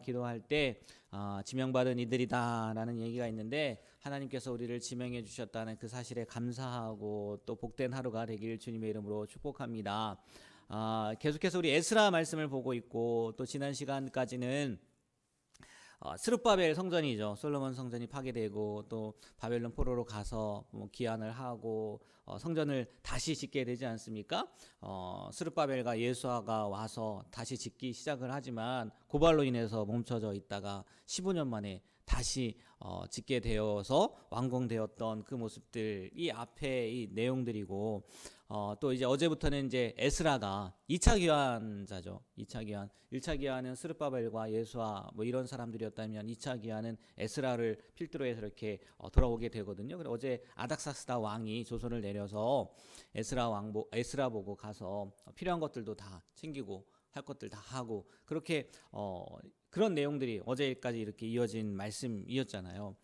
기도할 때 지명받은 이들이다라는 얘기가 있는데, 하나님께서 우리를 지명해 주셨다는 그 사실에 감사하고 또 복된 하루가 되길 주님의 이름으로 축복합니다. 계속해서 우리 에스라 말씀을 보고 있고, 또 지난 시간까지는 스룹바벨 성전이죠. 솔로몬 성전이 파괴되고 또 바벨론 포로로 가서 기한을 하고 성전을 다시 짓게 되지 않습니까? 스룹바벨과 예수아가 와서 다시 짓기 시작을 하지만 고발로 인해서 멈춰져 있다가 15년 만에 다시 짓게 되어서 완공되었던 그 모습들이 앞에 이 내용들이고, 또 이제 어제부터는 이제 에스라가 2차 귀환자죠. 2차 귀환. 1차 귀환은 스룹바벨과 예수아 뭐 이런 사람들이었다면 2차 귀환은 에스라를 필두로 해서 이렇게 돌아오게 되거든요. 그래서 어제 아닥사스다 왕이 조선을 내려서 에스라 보고 가서 필요한 것들도 다 챙기고 할 것들 다 하고, 그렇게 그런 내용들이 어제까지 이렇게 이어진 말씀이었잖아요.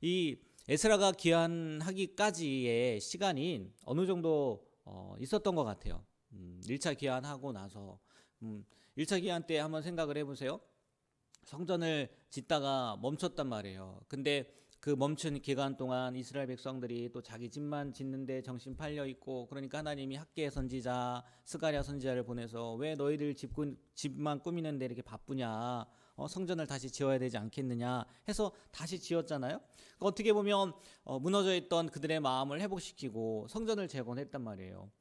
이 에스라가 귀환하기까지의 시간이 어느 정도 있었던 것 같아요. 1차 귀환하고 나서 1차 귀환 때 한번 생각을 해보세요. 성전을 짓다가 멈췄단 말이에요. 근데 그 멈춘 기간 동안 이스라엘 백성들이 또 자기 집만 짓는데 정신 팔려 있고, 그러니까 하나님이 학개 선지자 스가랴 선지자를 보내서 왜 너희들 집만 꾸미는데 이렇게 바쁘냐, 성전을 다시 지어야 되지 않겠느냐 해서 다시 지었잖아요. 그러니까 어떻게 보면 무너져 있던 그들의 마음을 회복시키고 성전을 재건했단 말이에요.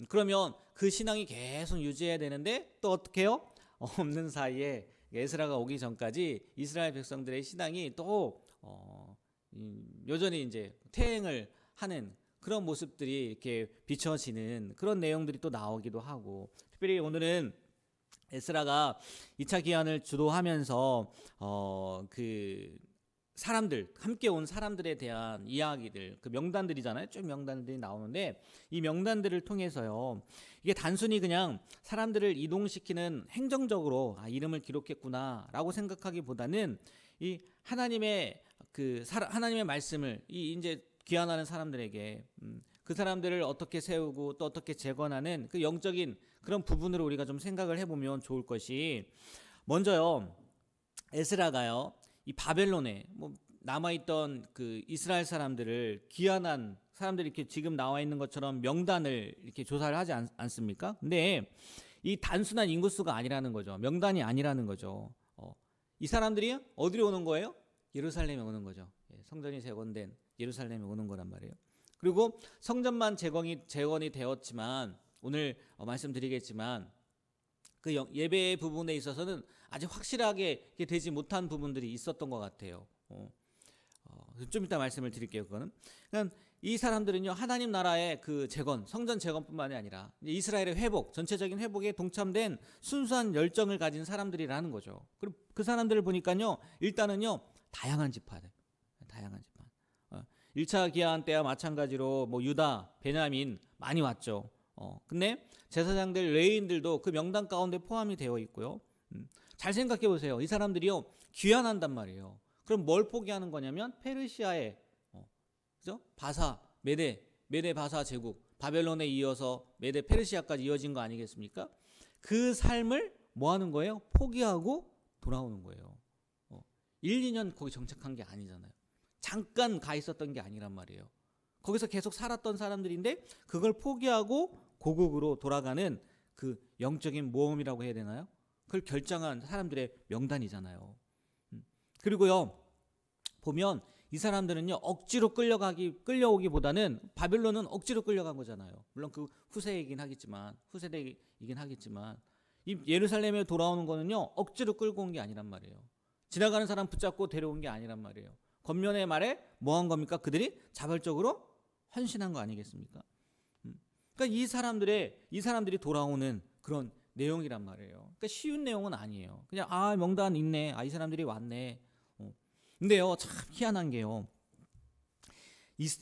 그러면 그 신앙이 계속 유지해야 되는데 또 어떻게 해요? 없는 사이에 에스라가 오기 전까지 이스라엘 백성들의 신앙이 또 여전히 이제 퇴행을 하는 그런 모습들이 이렇게 비춰지는 그런 내용들이 또 나오기도 하고, 특별히 오늘은 에스라가 2차 기한을 주도하면서 그 사람들, 함께 온 사람들에 대한 이야기들, 그 명단들이잖아요. 쭉 명단들이 나오는데, 이 명단들을 통해서요, 이게 단순히 그냥 사람들을 이동시키는 행정적으로 이름을 기록했구나 라고 생각하기보다는 이 하나님의 하나님의 말씀을 이제 귀환하는 사람들에게 그 사람들을 어떻게 세우고 또 어떻게 재건하는 그 영적인 그런 부분으로 우리가 좀 생각을 해보면 좋을 것이, 먼저요, 에스라가요, 이 바벨론에 남아있던 그 이스라엘 사람들을 귀환한 사람들이 이렇게 지금 나와 있는 것처럼 명단을 이렇게 조사를 하지 않습니까? 근데 이 단순한 인구수가 아니라는 거죠. 명단이 아니라는 거죠. 이 사람들이 어디로 오는 거예요? 예루살렘에 오는 거죠. 성전이 재건된 예루살렘에 오는 거란 말이에요. 그리고 성전만 재건이 되었지만, 오늘 말씀드리겠지만 그 예배 부분에 있어서는 아직 확실하게 되지 못한 부분들이 있었던 것 같아요. 좀 이따 말씀을 드릴게요. 그거는. 그러니까 이 사람들은요, 하나님 나라의 그 재건, 성전 재건뿐만이 아니라 이스라엘의 회복, 전체적인 회복에 동참된 순수한 열정을 가진 사람들이라는 거죠. 그리고 그 사람들을 보니까요, 일단은요, 다양한 지파들, 다양한 지파. 1차 기한 때와 마찬가지로 유다, 베냐민 많이 왔죠. 근데 제사장들, 레위인들도 그 명단 가운데 포함이 되어 있고요. 잘 생각해 보세요. 이 사람들이요, 귀환한단 말이에요. 그럼 뭘 포기하는 거냐면 페르시아의 그죠? 바사, 메데 바사 제국, 바벨론에 이어서 메데 페르시아까지 이어진 거 아니겠습니까? 그 삶을 뭐 하는 거예요? 포기하고 돌아오는 거예요. 1, 2년 거기 정착한 게 아니잖아요. 잠깐 가 있었던 게 아니란 말이에요. 거기서 계속 살았던 사람들인데 그걸 포기하고 고국으로 돌아가는 그 영적인 모험이라고 해야 되나요? 그걸 결정한 사람들의 명단이잖아요. 그리고요, 보면 이 사람들은요, 억지로 끌려오기보다는 바벨론은 억지로 끌려간 거잖아요. 물론 그 후세이긴 하겠지만 이 예루살렘에 돌아오는 거는요, 억지로 끌고 온 게 아니란 말이에요. 지나가는 사람 붙잡고 데려온 게 아니란 말이에요. 겉면의 말에 뭐 한 겁니까? 그들이 자발적으로 헌신한 거 아니겠습니까? 그러니까 이 사람들이 돌아오는 그런 내용이란 말이에요. 그러니까 쉬운 내용은 아니에요. 그냥 명단 있네, 이 사람들이 왔네. 근데요, 참 희한한 게요,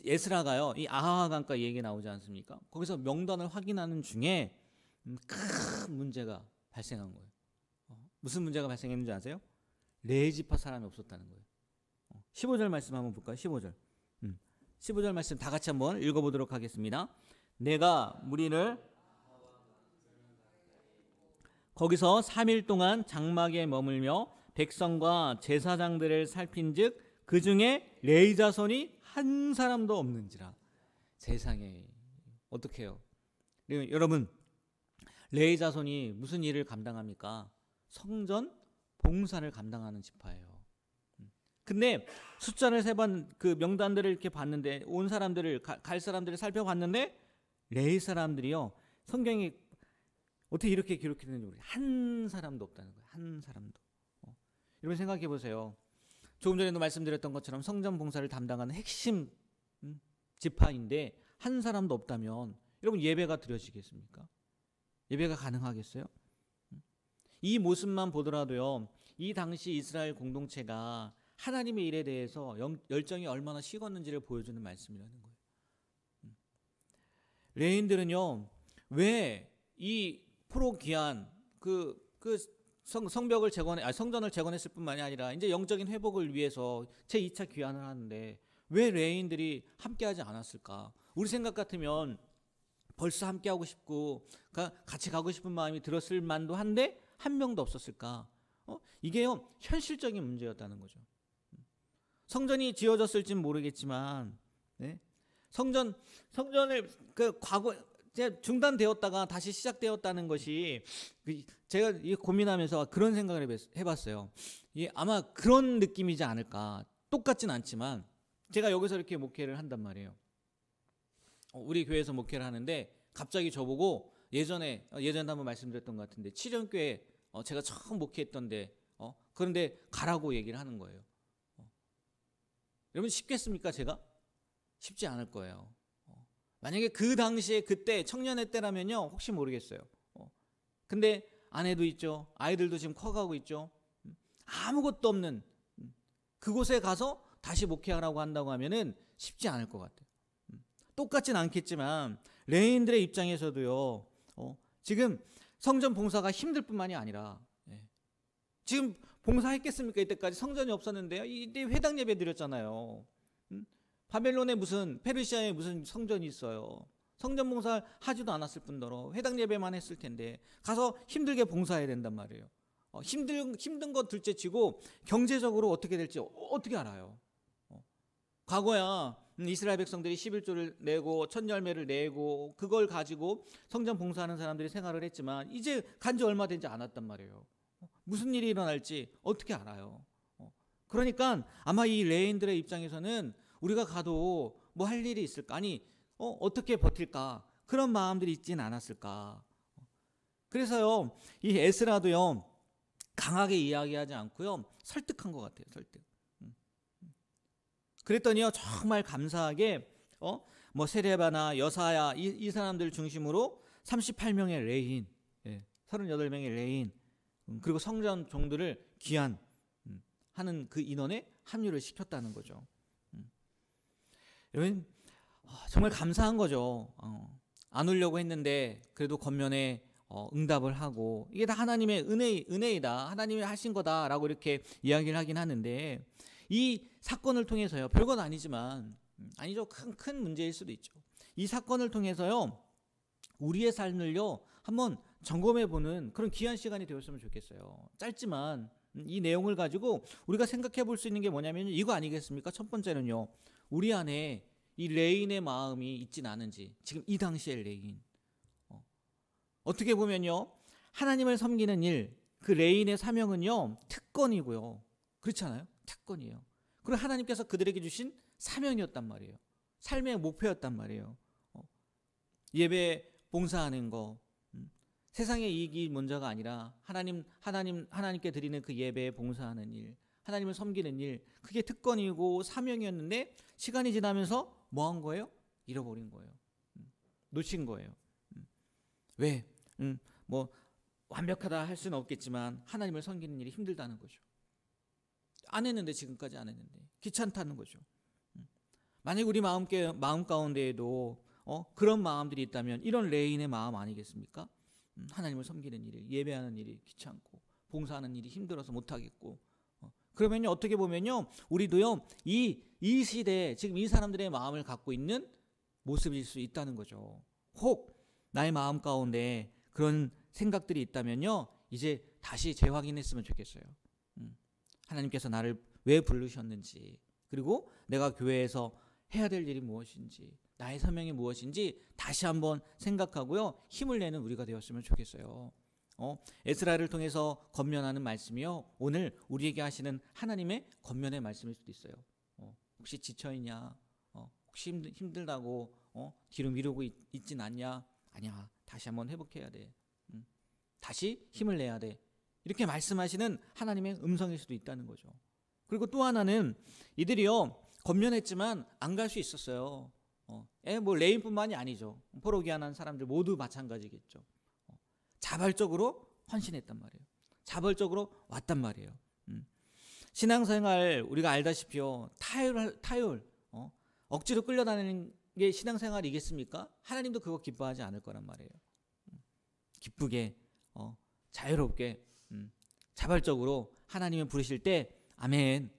에스라가요, 이 아하간과 얘기 나오지 않습니까? 거기서 명단을 확인하는 중에 큰 문제가 발생한 거예요. 무슨 문제가 발생했는지 아세요? 레위지파 사람이 없었다는 거예요. 15절 말씀 한번 볼까요? 15절 말씀 다 같이 한번 읽어보도록 하겠습니다. 내가 무리를 거기서 3일 동안 장막에 머물며 백성과 제사장들을 살핀즉 그 중에 레위 자손이 한 사람도 없는지라. 세상에, 어떡해요? 여러분, 레위 자손이 무슨 일을 감당합니까? 성전 봉사를 감당하는 지파예요. 근데 숫자를 세번 그 명단들을 이렇게 봤는데, 온 사람들을 갈 사람들을 살펴봤는데 레위 사람들이요, 성경이 어떻게 이렇게 기록했는지 모르겠어요. 한 사람도 없다는 거예요. 한 사람도. 여러분 생각해 보세요. 조금 전에도 말씀드렸던 것처럼 성전 봉사를 담당하는 핵심 지파인데 한 사람도 없다면 여러분 예배가 드려지겠습니까? 예배가 가능하겠어요? 이 모습만 보더라도요, 이 당시 이스라엘 공동체가 하나님의 일에 대해서 열정이 얼마나 식었는지를 보여주는 말씀이라는 거예요. 레위인들은요, 왜 이 프로귀한 성벽을 성전을 재건했을 뿐만이 아니라 이제 영적인 회복을 위해서 제2차 귀환을 하는데 왜 레위인들이 함께하지 않았을까? 우리 생각 같으면 벌써 함께하고 싶고 같이 가고 싶은 마음이 들었을 만도 한데 한 명도 없었을까? 이게요, 현실적인 문제였다는 거죠. 성전이 지어졌을지는 모르겠지만, 네? 성전을 과거 중단되었다가 다시 시작되었다는 것이, 제가 고민하면서 그런 생각을 해봤어요. 아마 그런 느낌이지 않을까. 똑같진 않지만 제가 여기서 이렇게 목회를 한단 말이에요. 우리 교회에서 목회를 하는데 갑자기 저보고 예전에 한번 말씀드렸던 것 같은데, 칠연교회 제가 처음 목회했던데 그런데 가라고 얘기를 하는 거예요. 여러분 쉽겠습니까? 제가? 쉽지 않을 거예요. 만약에 그 당시에 그때 청년의 때라면요, 혹시 모르겠어요. 근데 아내도 있죠. 아이들도 지금 커가고 있죠. 아무것도 없는 그곳에 가서 다시 목회하라고 한다고 하면은 쉽지 않을 것 같아요. 똑같진 않겠지만 레위인들의 입장에서도요, 지금 성전 봉사가 힘들 뿐만이 아니라, 지금 봉사했겠습니까? 이때까지 성전이 없었는데요. 이때 회당 예배 드렸잖아요. 바벨론에 무슨, 페르시아에 무슨 성전이 있어요. 성전 봉사 하지도 않았을 뿐더러 회당 예배만 했을 텐데 가서 힘들게 봉사해야 된단 말이에요. 힘든 것 둘째치고 경제적으로 어떻게 될지 어떻게 알아요? 과거야 이스라엘 백성들이 11조를 내고 첫 열매를 내고 그걸 가지고 성전 봉사하는 사람들이 생활을 했지만 이제 간지 얼마 되지 않았단 말이에요. 무슨 일이 일어날지 어떻게 알아요? 그러니까 아마 이 레위인들의 입장에서는 우리가 가도 뭐 할 일이 있을까? 아니 어떻게 버틸까? 그런 마음들이 있진 않았을까? 그래서요, 이 에스라도요, 강하게 이야기하지 않고요, 설득한 것 같아요. 설득. 그랬더니요, 정말 감사하게 뭐 세레바나 여사야 이 사람들 중심으로 38명의 레위인, 38명의 레위인, 그리고 성전 종들을 하는 그 인원에 합류를 시켰다는 거죠. 여러분 정말 감사한 거죠. 안 오려고 했는데 그래도 겉면에 응답을 하고, 이게 다 하나님의 은혜이다, 하나님이 하신 거다라고 이렇게 이야기를 하긴 하는데, 이 사건을 통해서요, 별건 아니지만, 아니죠, 큰 문제일 수도 있죠. 이 사건을 통해서요, 우리의 삶을요 한번 점검해보는 그런 귀한 시간이 되었으면 좋겠어요. 짧지만 이 내용을 가지고 우리가 생각해 볼 수 있는 게 뭐냐면 이거 아니겠습니까? 첫 번째는요, 우리 안에 이 레위인의 마음이 있진 않은지, 지금 이 당시의 레위인, 어떻게 보면요, 하나님을 섬기는 일, 그 레위인의 사명은요 특권이고요, 그렇지 않아요? 특권이에요. 그리고 하나님께서 그들에게 주신 사명이었단 말이에요. 삶의 목표였단 말이에요. 예배 봉사하는 거, 세상의 이익이 먼저가 아니라 하나님께 드리는 그 예배에 봉사하는 일, 하나님을 섬기는 일, 그게 특권이고 사명이었는데 시간이 지나면서 뭐 한 거예요? 잃어버린 거예요. 놓친 거예요. 왜? 뭐 완벽하다 할 수는 없겠지만 하나님을 섬기는 일이 힘들다는 거죠. 안 했는데, 지금까지 안 했는데 귀찮다는 거죠. 만약 우리 마음 가운데에도 그런 마음들이 있다면 이런 레위인의 마음 아니겠습니까? 하나님을 섬기는 일이, 예배하는 일이 귀찮고 봉사하는 일이 힘들어서 못하겠고, 그러면요, 어떻게 보면요, 우리도요 이 시대에 지금 이 사람들의 마음을 갖고 있는 모습일 수 있다는 거죠. 혹 나의 마음 가운데 그런 생각들이 있다면요, 이제 다시 재확인했으면 좋겠어요. 하나님께서 나를 왜 부르셨는지, 그리고 내가 교회에서 해야 될 일이 무엇인지, 나의 사명이 무엇인지 다시 한번 생각하고요, 힘을 내는 우리가 되었으면 좋겠어요. 에스라를 통해서 권면하는 말씀이요, 오늘 우리에게 하시는 하나님의 권면의 말씀일 수도 있어요. 혹시 지쳐있냐? 혹시 힘들다고 뒤로 미루고 있진 않냐? 아니야, 다시 한번 회복해야 돼. 다시 힘을 내야 돼. 이렇게 말씀하시는 하나님의 음성일 수도 있다는 거죠. 그리고 또 하나는 이들이요, 권면했지만 안 갈 수 있었어요. 뭐 레인뿐만이 아니죠. 포로기한한 사람들 모두 마찬가지겠죠. 자발적으로 헌신했단 말이에요. 자발적으로 왔단 말이에요. 신앙생활 우리가 알다시피요, 타율, 억지로 끌려다니는 게 신앙생활이겠습니까? 하나님도 그거 기뻐하지 않을 거란 말이에요. 기쁘게, 자유롭게, 자발적으로 하나님을 부르실 때 아멘,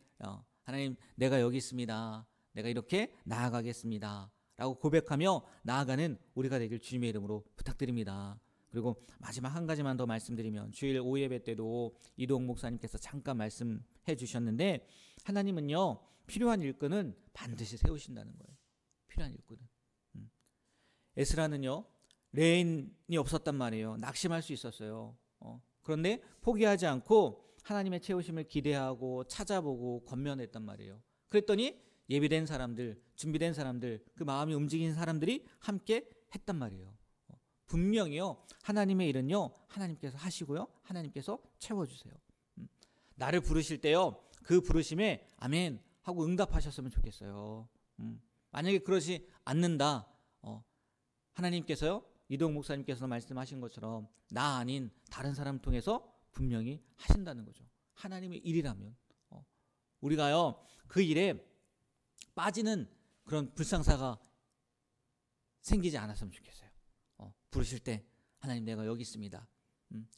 하나님 내가 여기 있습니다, 내가 이렇게 나아가겠습니다 라고 고백하며 나아가는 우리가 되길 주님의 이름으로 부탁드립니다. 그리고 마지막 한 가지만 더 말씀드리면, 주일 오예배 때도 이동욱 목사님께서 잠깐 말씀해 주셨는데, 하나님은요, 필요한 일꾼은 반드시 세우신다는 거예요. 필요한 일꾼은. 에스라는요, 레인이 없었단 말이에요. 낙심할 수 있었어요. 그런데 포기하지 않고 하나님의 채우심을 기대하고 찾아보고 권면했단 말이에요. 그랬더니 예비된 사람들, 준비된 사람들, 그 마음이 움직인 사람들이 함께 했단 말이에요. 분명히요, 하나님의 일은요, 하나님께서 하시고요, 하나님께서 채워주세요. 나를 부르실 때요, 그 부르심에 아멘 하고 응답하셨으면 좋겠어요. 만약에 그러지 않는다, 하나님께서요, 이동욱 목사님께서 말씀하신 것처럼 나 아닌 다른 사람 통해서 분명히 하신다는 거죠. 하나님의 일이라면 우리가요, 그 일에 빠지는 그런 불상사가 생기지 않았으면 좋겠어요. 부르실 때 하나님 내가 여기 있습니다,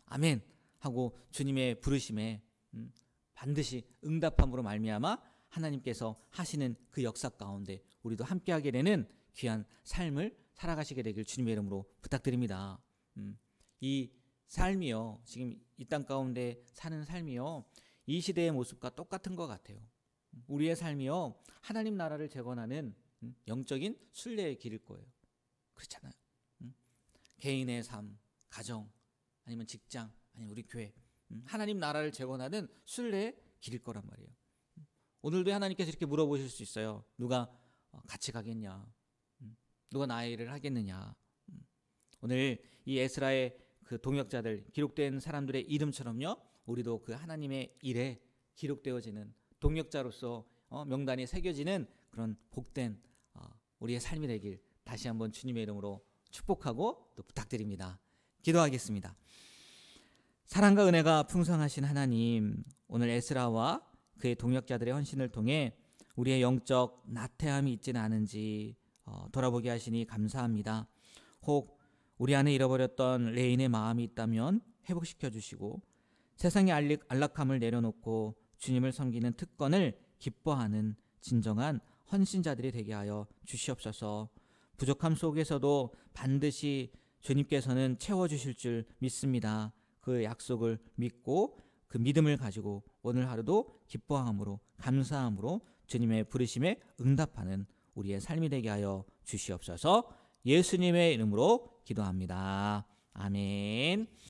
아멘 하고 주님의 부르심에 반드시 응답함으로 말미암아 하나님께서 하시는 그 역사 가운데 우리도 함께하게 되는 귀한 삶을 살아가시게 되길 주님의 이름으로 부탁드립니다. 이 삶이요, 지금 이 땅 가운데 사는 삶이요, 이 시대의 모습과 똑같은 것 같아요. 우리의 삶이요, 하나님 나라를 재건하는 영적인 순례의 길일 거예요. 그렇잖아요. 개인의 삶, 가정, 아니면 직장, 아니면 우리 교회, 하나님 나라를 재건하는 순례의 길일 거란 말이에요. 오늘도 하나님께서 이렇게 물어보실 수 있어요. 누가 같이 가겠냐? 누가 나의 일을 하겠느냐? 오늘 이 에스라의 그 동역자들, 기록된 사람들의 이름처럼요, 우리도 그 하나님의 일에 기록되어지는 동역자로서 명단이 새겨지는 그런 복된 우리의 삶이 되길 다시 한번 주님의 이름으로 축복하고 또 부탁드립니다. 기도하겠습니다. 사랑과 은혜가 풍성하신 하나님, 오늘 에스라와 그의 동역자들의 헌신을 통해 우리의 영적 나태함이 있지는 않은지 돌아보게 하시니 감사합니다. 혹 우리 안에 잃어버렸던 레인의 마음이 있다면 회복시켜 주시고, 세상의 안락함을 내려놓고 주님을 섬기는 특권을 기뻐하는 진정한 헌신자들이 되게 하여 주시옵소서. 부족함 속에서도 반드시 주님께서는 채워주실 줄 믿습니다. 그 약속을 믿고 그 믿음을 가지고 오늘 하루도 기뻐함으로, 감사함으로 주님의 부르심에 응답하는 우리의 삶이 되게 하여 주시옵소서. 예수님의 이름으로 기도합니다. 아멘.